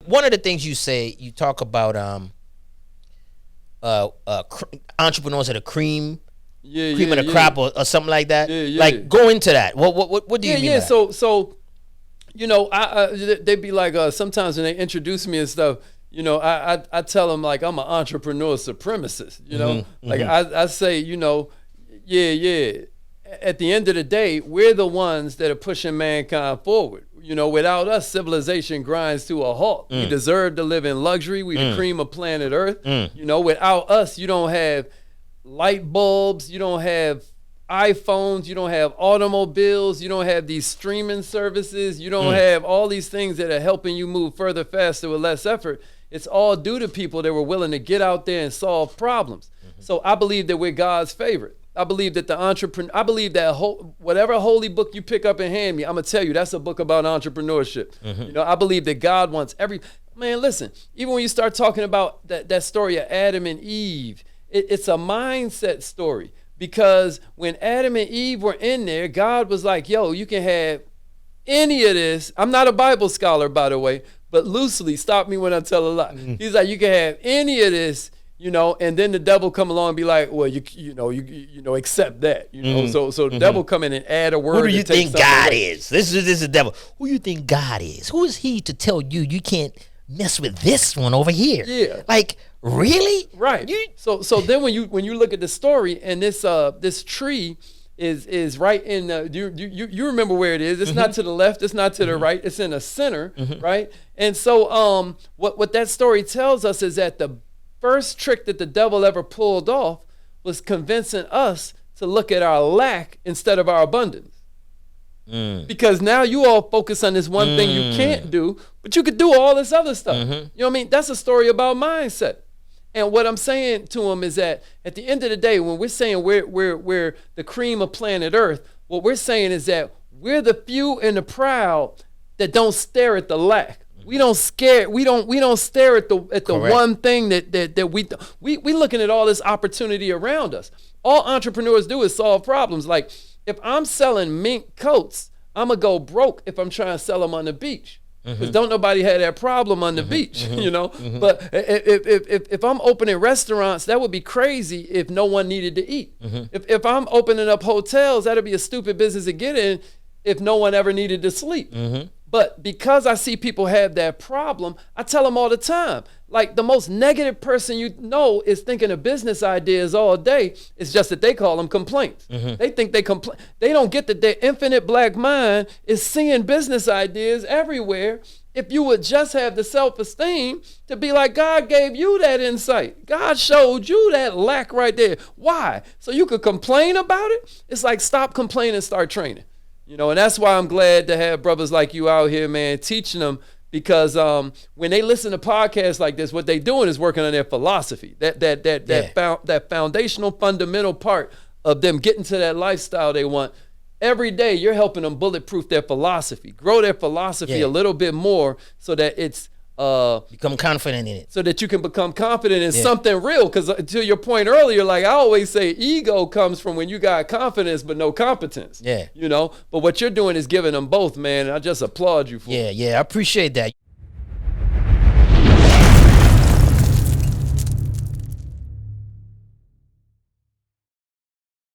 one of the things you say, you talk about entrepreneurs at a cream of the crop or something like that. Like, go into that. What do you mean? So you know, they'd be like, sometimes when they introduce me and stuff, you know, I tell them like I'm an entrepreneur supremacist. You know, like I say, you know, at the end of the day, we're the ones that are pushing mankind forward. You know, without us, civilization grinds to a halt. We deserve to live in luxury. We the cream of planet Earth. You know, without us, you don't have light bulbs. You don't have iPhones. You don't have automobiles. You don't have these streaming services. You don't have all these things that are helping you move further, faster, with less effort. It's all due to people that were willing to get out there and solve problems. So I believe that we're God's favorite. I believe that whatever holy book you pick up and hand me, I'm going to tell you, that's a book about entrepreneurship. You know, I believe that God wants man, listen, even when you start talking about that story of Adam and Eve, it's a mindset story, because when Adam and Eve were in there, God was like, yo, you can have any of this. I'm not a Bible scholar, by the way, but loosely, stop me when I tell a lie. He's like, you can have any of this. You know, and then the devil come along and be like, well, you know, accept that. You know, so the devil come in and add a word. Who do you think God is? This is the devil. Who do you think God is? Who is he to tell you can't mess with this one over here? Yeah. Like, really? Right. So then when you look at the story, and this tree is right in you remember where it is. It's not to the left, it's not to the right, it's in the center, right? And so what that story tells us is that the first trick that the devil ever pulled off was convincing us to look at our lack instead of our abundance. Because now you all focus on this one thing you can't do, but you could do all this other stuff. You know what I mean? That's a story about mindset. And what I'm saying to him is that at the end of the day, when we're saying we're the cream of planet Earth, what we're saying is that we're the few and the proud that don't stare at the lack. We don't stare at the one thing that we looking at all this opportunity around us. All entrepreneurs do is solve problems. Like, if I'm selling mink coats, I'm gonna go broke if I'm trying to sell them on the beach. Because don't nobody have that problem on the beach, you know? But if I'm opening restaurants, that would be crazy if no one needed to eat. If I'm opening up hotels, that'd be a stupid business to get in if no one ever needed to sleep. But because I see people have that problem, I tell them all the time, like, the most negative person you know is thinking of business ideas all day. It's just that they call them complaints. They think they complain. They don't get that their infinite black mind is seeing business ideas everywhere. If you would just have the self-esteem to be like, God gave you that insight. God showed you that lack right there. Why? So you could complain about it? It's like, stop complaining, start training. You know, and that's why I'm glad to have brothers like you out here, man, teaching them, because when they listen to podcasts like this, what they doing is working on their philosophy, that foundational, fundamental part of them getting to that lifestyle they want. Every day you're helping them bulletproof their philosophy, grow their philosophy a little bit more, so that it's become confident in it, so that you can become confident in something real. Because to your point earlier, like I always say, ego comes from when you got confidence but no competence. You know, but what you're doing is giving them both, man. And I just applaud you for it. I appreciate that.